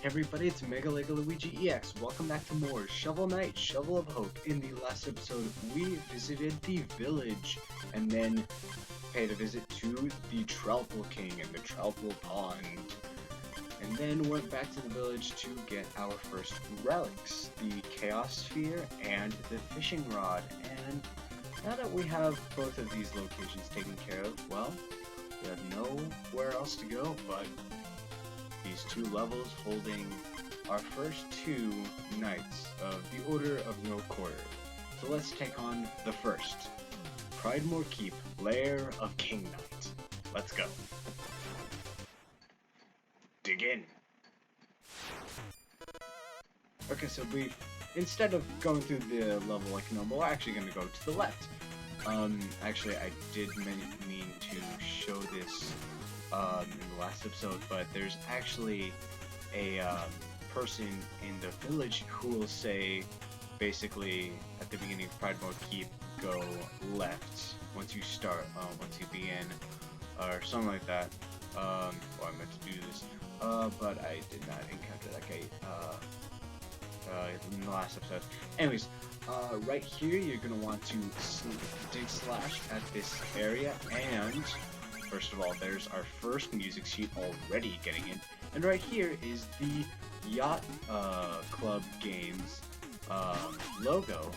Everybody, it's Mega Lego Luigi EX. Welcome back to more Shovel Knight, Shovel of Hope. In the last episode, we visited the village and then paid a visit to the Trouttle King and the Trouttle Pond. And then went back to the village to get our first relics, the Chaos Sphere and the Fishing Rod. And now that we have both of these locations taken care of, well, we have nowhere else to go but these two levels holding our first two knights of the Order of No Quarter. So let's take on the first, Pridemore Keep, Lair of King Knight. Let's go. Dig in. Okay, so instead of going through the level like normal, we're actually going to go to the left. Actually, I did mean to show this in the last episode, but there's actually a person in the village who will say, basically, at the beginning of Pridemore Keep, go left once you start, once you begin, or something like that. Well, I meant to do this, but I did not encounter that guy in the last episode. Anyways, right here, you're gonna want to dig slash at this area, and first of all, there's our first music sheet already getting in. And right here is the Yacht Club Games logo.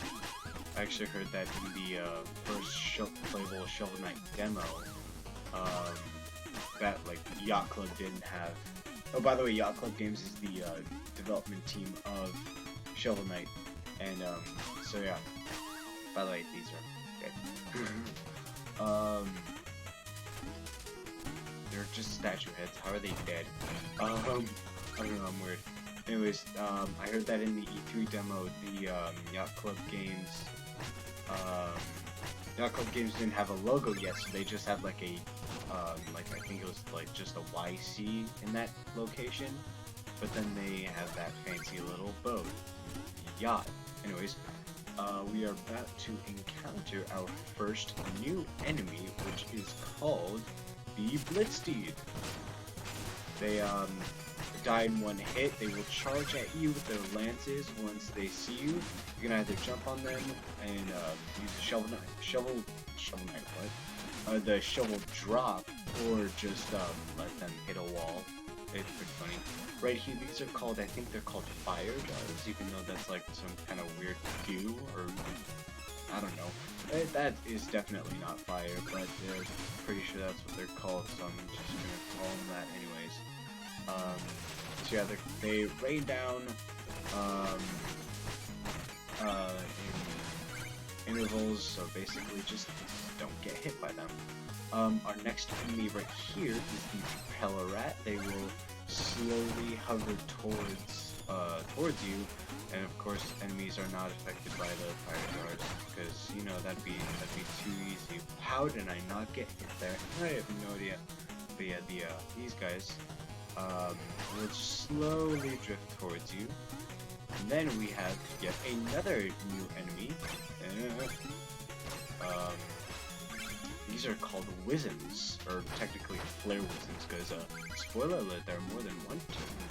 I actually heard that in the first playable Shovel Knight demo. That, like, Yacht Club didn't have... Oh, by the way, Yacht Club Games is the development team of Shovel Knight. And, so yeah. By the way, these are dead. They're just statue heads. How are they dead? I don't know, I'm weird. Anyways, I heard that in the E3 demo, the Yacht Club Games didn't have a logo yet, so they just had like a, like I think it was like just a YC in that location, but then they have that fancy little boat, yacht. Anyways, we are about to encounter our first new enemy, which is called the Blitzsteed. They die in one hit. They will charge at you with their lances once they see you. You can either jump on them and use the shovel drop, or just let them hit a wall. It's pretty funny. Right here, these are called, I think they're called fire jars, even though that's like some kind of weird goo, or I don't know. That is definitely not fire, but they're pretty sure that's what they're called, so I'm just gonna call them that anyways. So yeah, they rain down in intervals, so basically just don't get hit by them. Our next enemy right here is the propeller rat. They will slowly hover towards you, and of course enemies are not affected by the fire jars, because you know that'd be too easy. How did I not get hit there? I have no idea. But yeah, these guys will slowly drift towards you. And then we have yet another new enemy. These are called Wisms, or technically Flare Wisms, because, spoiler alert, there are more than one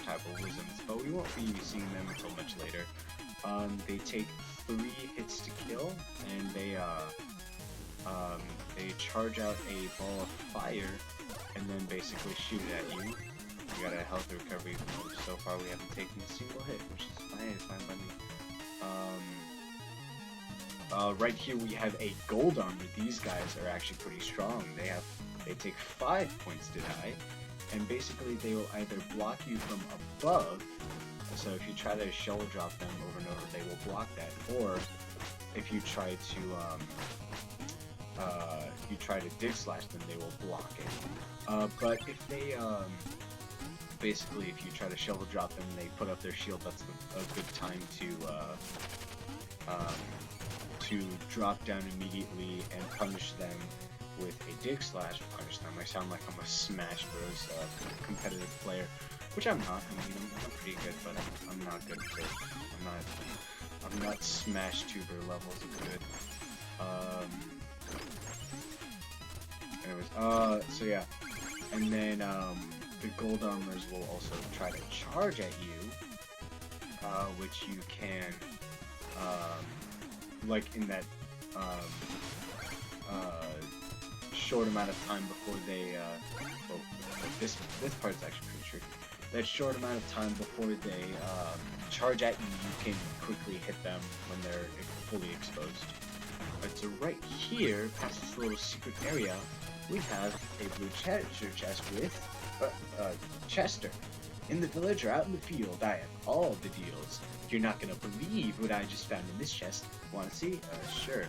type of Wisms, but we won't be seeing them until much later. They take 3 hits to kill, and they charge out a ball of fire, and then basically shoot it at you. We got a health recovery, which so far we haven't taken a single hit, which is fine by me. Right here we have a gold armor. These guys are actually pretty strong. They take 5 points to die, and basically they will either block you from above, so if you try to shovel drop them over and over, they will block that, or if you try to dig slash them, they will block it. But if they basically, if you try to shovel drop them and they put up their shield, that's a good time to drop down immediately and punish them with a dig slash. Punish them. I sound like I'm a Smash Bros. Competitive player, which I'm not. I mean, I'm pretty good, but I'm not good at it. I'm not Smash Tuber levels of good. Anyways, so yeah, and then the gold armors will also try to charge at you, which you can, like in that short amount of time before they, well, this part's actually pretty tricky. That short amount of time before they charge at you, you can quickly hit them when they're fully exposed. Alright, so right here, past this little secret area, we have a blue treasure chest with Chester. In the village or out in the field, I have all the deals. You're not gonna believe what I just found in this chest. Wanna see? Sure.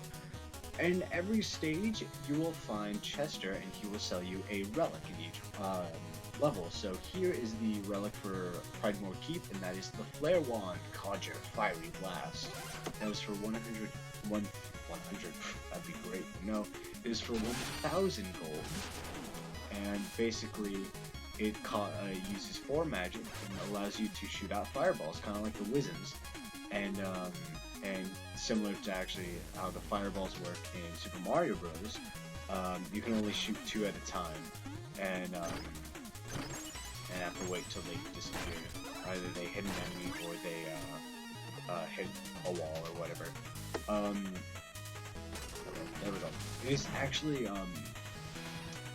In every stage, you will find Chester, and he will sell you a relic in each level. So here is the relic for Pridemore Keep, and that is the Flare Wand, Codger, Fiery Blast. That was for 100, that'd be great. No, it is for 1,000 gold, and basically it uses 4 magic and allows you to shoot out fireballs, kind of like the Wizzens, and similar to actually how the fireballs work in Super Mario Bros. You can only shoot 2 at a time, and have to wait till they disappear. Either they hit an enemy or they hit a wall or whatever. There we go. It is actually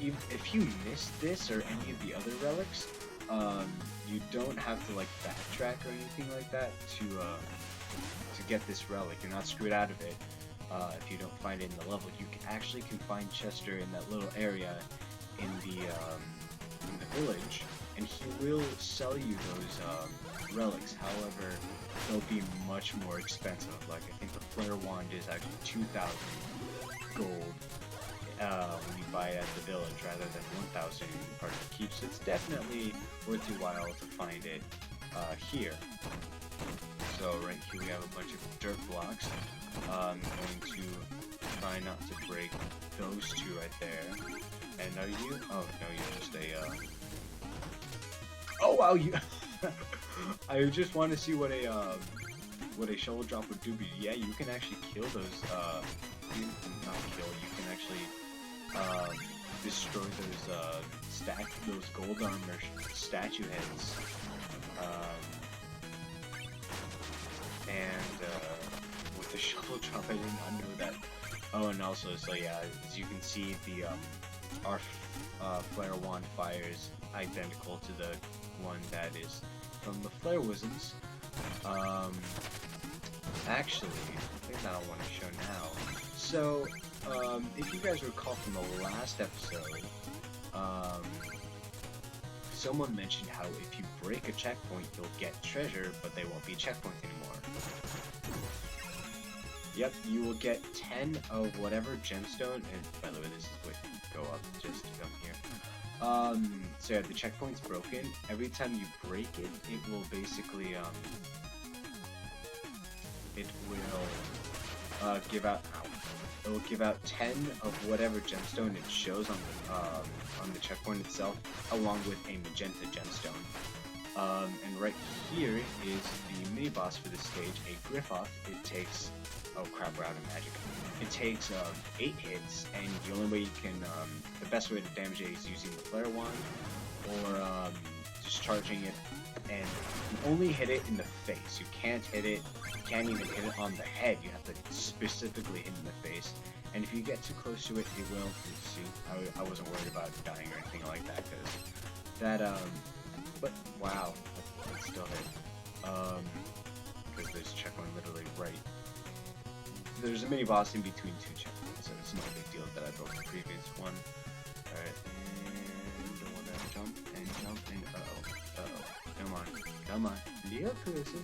if you miss this or any of the other relics, you don't have to like backtrack or anything like that to get this relic. You're not screwed out of it if you don't find it in the level. You actually can find Chester in that little area in the village, and he will sell you those relics. However, they'll be much more expensive. Like I think the Flare Wand is actually 2,000 gold when you buy it at the village, rather than 1,000 in part of the keep. So it's definitely worth your while to find it here. So right here we have a bunch of dirt blocks. I'm going to try not to break those 2 right there. And are you? Oh no, you're just a. Oh wow, you! I just want to see what a shovel drop would do. But yeah, you can actually kill those. You can not kill. You can actually destroy those gold armor statue heads. With the shovel drop, I did not know that. Oh, and also, so yeah, as you can see, our Flare Wand fires identical to the one that is from the Flare Wizzens. Actually, I think that I want to show now. So, if you guys recall from the last episode, someone mentioned how if you break a checkpoint, you'll get treasure, but they won't be checkpoints anymore. Yep, you will get 10 of whatever gemstone, and by the way, this is what you go up just down here. So yeah, the checkpoint's broken. Every time you break it, it will basically, it will, give out, it will give out 10 of whatever gemstone it shows on the checkpoint itself, along with a magenta gemstone. And right here is the mini boss for this stage, a Griffoth. It takes, oh crap, we're out of magic. It takes 8 hits, and the only way you can, the best way to damage it is using the Flare Wand, or just charging it, and you only hit it in the face. You can't hit it, you can't even hit it on the head. You have to specifically hit in the face. And if you get too close to it, it will, see, I wasn't worried about dying or anything like that, because that, but wow, that still hit. Because there's a checkpoint literally right. There's a mini boss in between 2 checkpoints, so it's no big deal that I broke the previous one. Alright, and I want to jump, and, come on, little closer,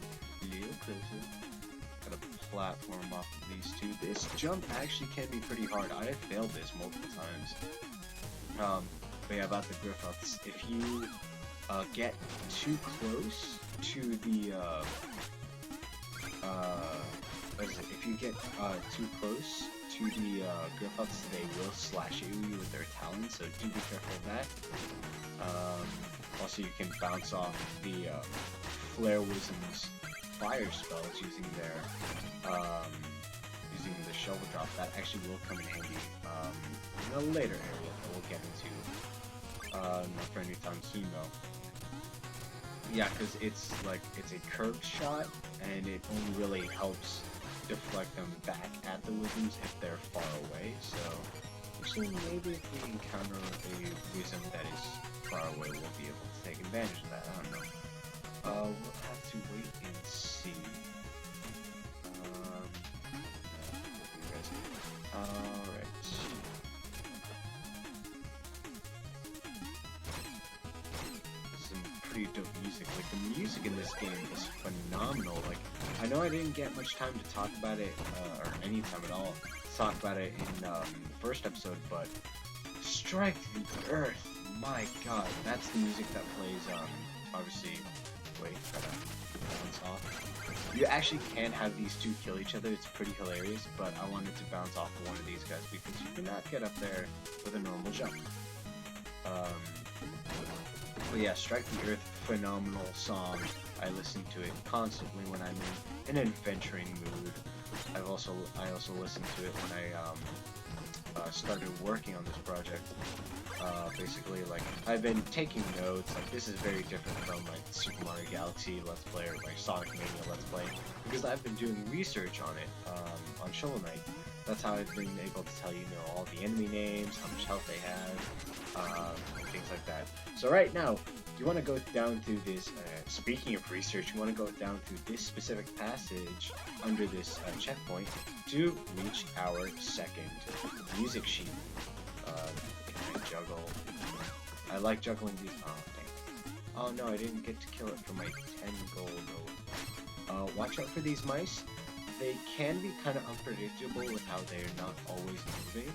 Gotta platform off of these 2. This jump actually can be pretty hard. I have failed this multiple times. But yeah, about the Griffoths, if you get too close to the if you get too close to the Griffoths, they will slash at you with their talons, so do be careful of that. Also, you can bounce off the Flare Wizzens fire spells using their using the shovel drop. That actually will come in handy in a later area that we'll get into. Not for any time soon though. Yeah, because it's a curved shot, and it only really helps deflect them back at the Wisdoms if they're far away. So actually, maybe if we encounter a Wisdom that is far away, we'll be able to take advantage of that. I don't know. We'll have to wait and see. Alright. Some pretty dope music. Like, the music in this game is phenomenal. Like, I know I didn't get much time to talk about it, or any time at all, to talk about it in the first episode, but Strike the Earth, my god, that's the music that plays, obviously, wait, gotta bounce off. You actually can have these two kill each other, it's pretty hilarious, but I wanted to bounce off of one of these guys because you cannot get up there with a normal jump. But yeah, Strike the Earth, phenomenal song. I listen to it constantly when I'm in an adventuring mood. I also listen to it when I started working on this project. Basically, like, I've been taking notes. Like, this is very different from like Super Mario Galaxy Let's Play or like Sonic Mania Let's Play, because I've been doing research on it on Shovel Knight. That's how I've been able to tell you know all the enemy names, how much health they have, and things like that. So right now, you want to go down through this. Speaking of research, you want to go down through this specific passage under this checkpoint to reach our second music sheet. Can I juggle? I like juggling these. Oh, dang. Oh no, I didn't get to kill it for my 10 gold. Watch out for these mice. They can be kind of unpredictable with how they're not always moving.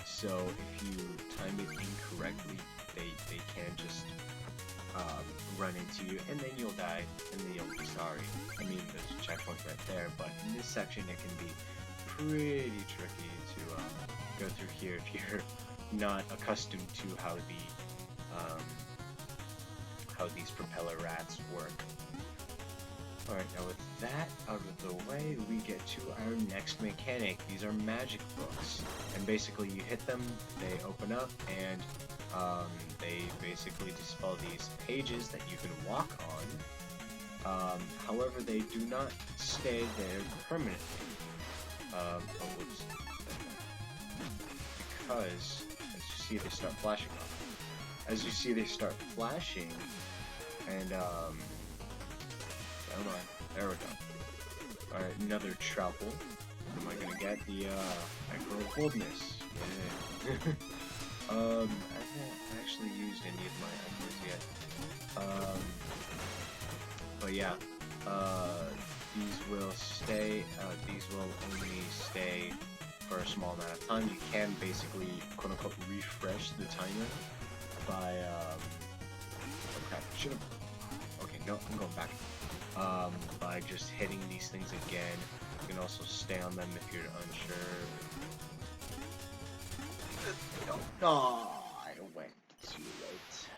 So if you time it incorrectly, they can just run into you, and then you'll die, and then you'll be sorry. I mean, there's a checkpoint right there, but in this section it can be pretty tricky to go through here if you're not accustomed to how these propeller rats work. Alright, now with that out of the way, we get to our next mechanic. These are magic books, and basically you hit them, they open up, and they basically dispel these pages that you can walk on. However, they do not stay there permanently. Because, as you see, they start flashing off. As you see, they start flashing, and, oh no, there we go. Alright, another Troupple. What am I gonna get? The, Echo of Boldness. Yeah. I haven't actually used any of my Echoes yet. But yeah, these will only stay for a small amount of time. You can basically, quote-unquote, refresh the timer by, oh crap, should've, okay, no, I'm going back. By just hitting these things again. You can also stay on them if you're unsure. No, I went too late.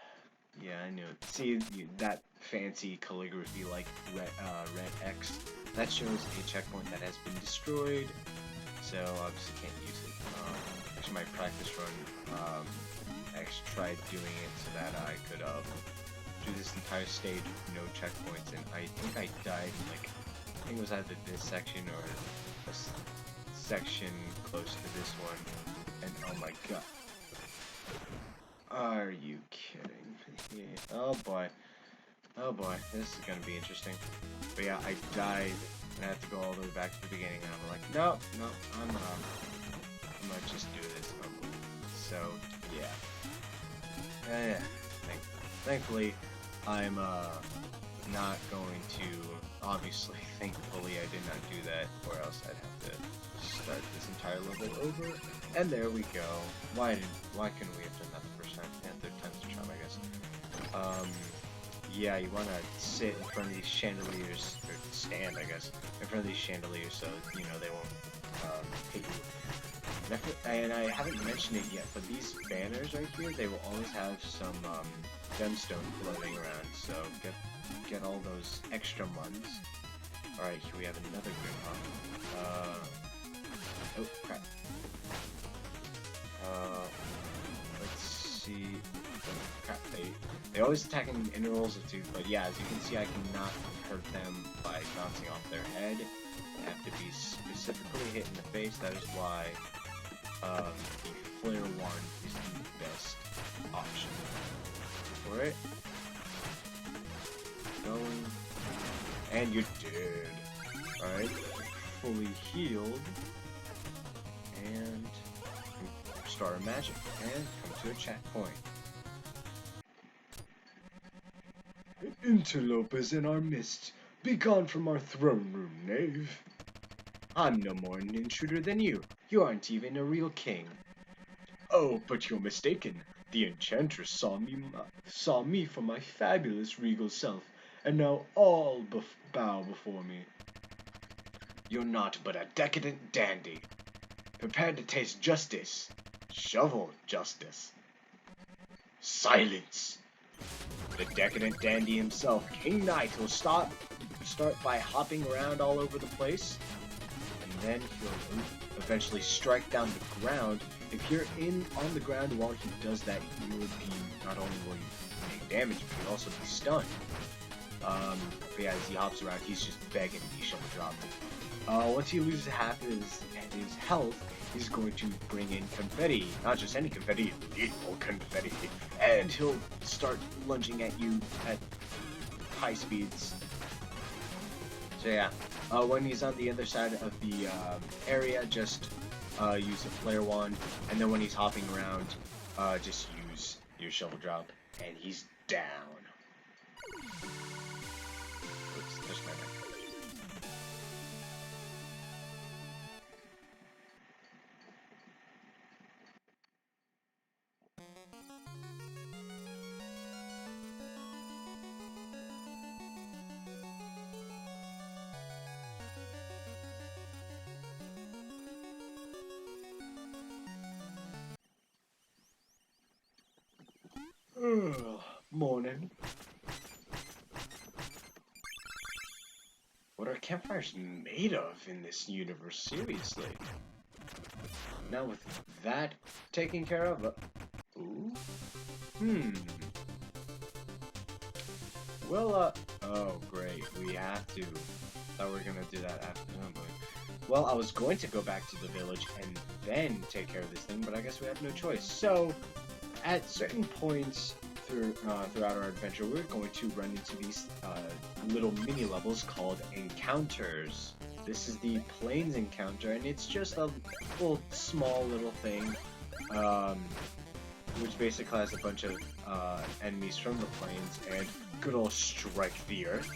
Yeah, I knew it. See, that fancy calligraphy like red X, that shows a checkpoint that has been destroyed, so obviously can't use it. Actually, my practice run, I actually tried doing it so that I could do this entire stage with no checkpoints, and I think I died in, like, I think it was either this section or a section close to this one, and oh my god. Are you kidding me? Oh boy. Oh boy, this is gonna be interesting. But yeah, I died, and I had to go all the way back to the beginning, and I'm like, no, I'm gonna just do this. So, yeah. Thankfully, I'm not going to, obviously, thankfully I did not do that, or else I'd have to start this entire level over. And there we go. Why couldn't we have done that the first time? Yeah, third time's the charm, I guess. Yeah, you want to sit in front of these chandeliers, or stand, I guess, in front of these chandeliers so, you know, they won't hit you. And I haven't mentioned it yet, but these banners right here, they will always have some gemstone floating around, so get all those extra muns. Alright, here we have another Grim. Oh crap. Let's see. Crap, they always attack in intervals of 2, but yeah, as you can see, I cannot hurt them by bouncing off their head. I have to be specifically hit in the face. That is why the Flare Wand is the best option for it. Going, and you're dead. Alright, fully healed, and start a magic, and come to a checkpoint. Interlopers in our midst, be gone from our throne room, knave. I'm no more an intruder than you. You aren't even a real king. Oh, but you're mistaken. The enchantress saw me for my fabulous regal self, and now all bow before me. You're not but a decadent dandy, prepared to taste justice. Shovel justice. Silence! The decadent dandy himself, King Knight, will start by hopping around all over the place, and then he'll eventually strike down the ground. If you're on the ground while he does that, you will be, not only will you take damage, but you'll also be stunned. But yeah, as he hops around, he's just begging to be shovel dropped. Once he loses half his health, he's going to bring in confetti. Not just any confetti, lethal confetti. And he'll start lunging at you at high speeds. So yeah, when he's on the other side of the area, just use a flare wand. And then when he's hopping around, just use your shovel drop. And he's down. Oops, there's my mic. Morning. What are campfires made of in this universe? Seriously. Now with that taken care of, ooh, well, oh great, we have to. Thought we were gonna do that after. Oh boy. Well, I was going to go back to the village and then take care of this thing, but I guess we have no choice. So, at certain points throughout our adventure, we're going to run into these little mini levels called encounters. This is the plains encounter, and it's just a small little thing, which basically has a bunch of enemies from the plains and good old strike the earth.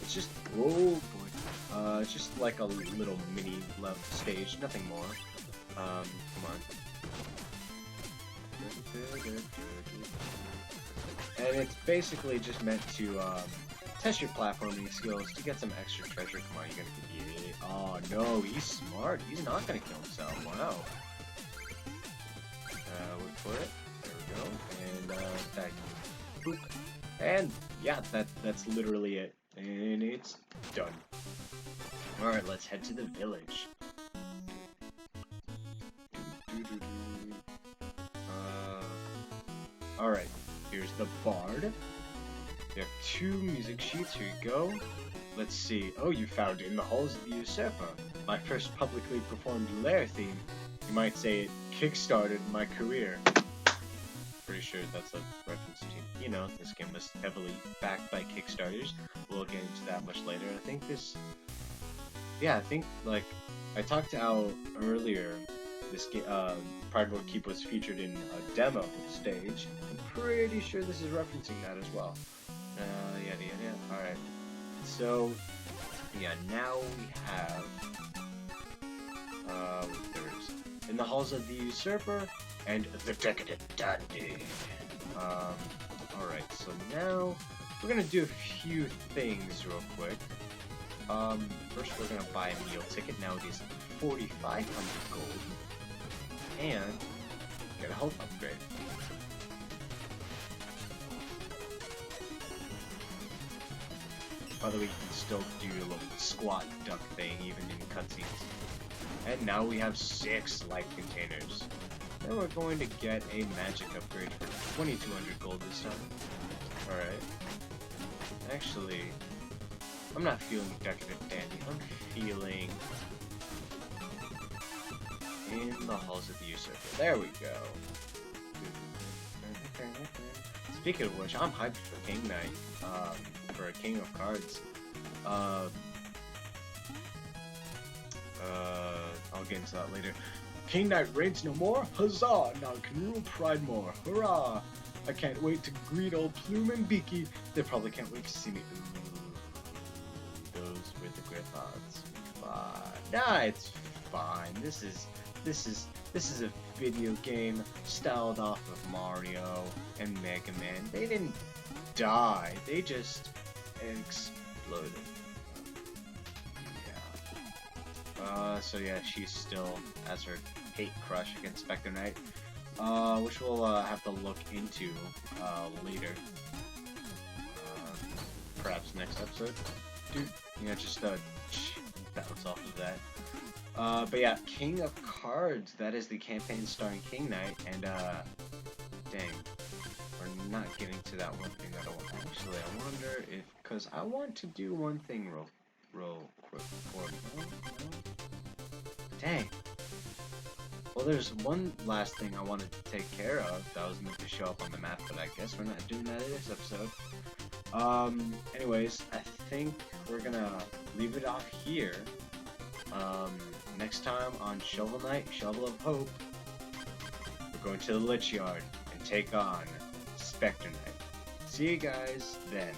It's just, oh boy, it's just like a little mini level stage, nothing more. Come on. And it's basically just meant to test your platforming skills to get some extra treasure. Come on, you're gonna get it. Oh no, he's smart. He's not gonna kill himself. Wow. Wait for it. There we go. And attack. Boop. And yeah, that's literally it. And it's done. Alright, let's head to the village. Alright, here's the bard. You have 2 music sheets, here you go. Let's see. Oh, you found it in the halls of the Usurper. My first publicly performed Lair theme. You might say it kickstarted my career. Pretty sure that's a reference to, you know, this game was heavily backed by Kickstarters. We'll get into that much later. I think this... Yeah, I think, like, I talked to Al earlier. This game, Pride World Keep was featured in a demo stage. I'm pretty sure this is referencing that as well. Yada yada. Alright. So, yeah, now we have... there's... In the halls of the Usurper and the Decadent Dandy. Alright, so now we're gonna do a few things real quick. First we're gonna buy a meal ticket. Now it is 4,500 gold. And get a health upgrade. By the way, you can still do your little squat duck thing even in cutscenes. And now we have 6 life containers. Then we're going to get a magic upgrade for 2200 gold this time. Alright. Actually, I'm not feeling decadent dandy. I'm feeling in the halls of the usurper. There we go. Speaking of which, I'm hyped for King Knight. For a King of Cards. I'll get into that later. King Knight reigns no more? Huzzah! Now can rule pride more. Hurrah! I can't wait to greet old Plume and Beaky. They probably can't wait to see me. Ooh, those were the Griffons. Nah, it's fine. This is a video game styled off of Mario and Mega Man. They didn't die. They just exploded. So yeah, she's still as her hate crush against Spectre Knight, which we'll have to look into later, perhaps next episode. Dude, you know, just bounce off of that. But yeah, King of Cards. That is the campaign starring King Knight, and dang, we're not getting to that one thing that I want. Actually, I wonder if, cause I want to do one thing real quick. Dang. Well, there's one last thing I wanted to take care of that was meant to show up on the map, but I guess we're not doing that in this episode. Anyways, I think we're gonna leave it off here. Next time on Shovel Knight, Shovel of Hope, we're going to the Lich Yard and take on Spectre Knight. See you guys then.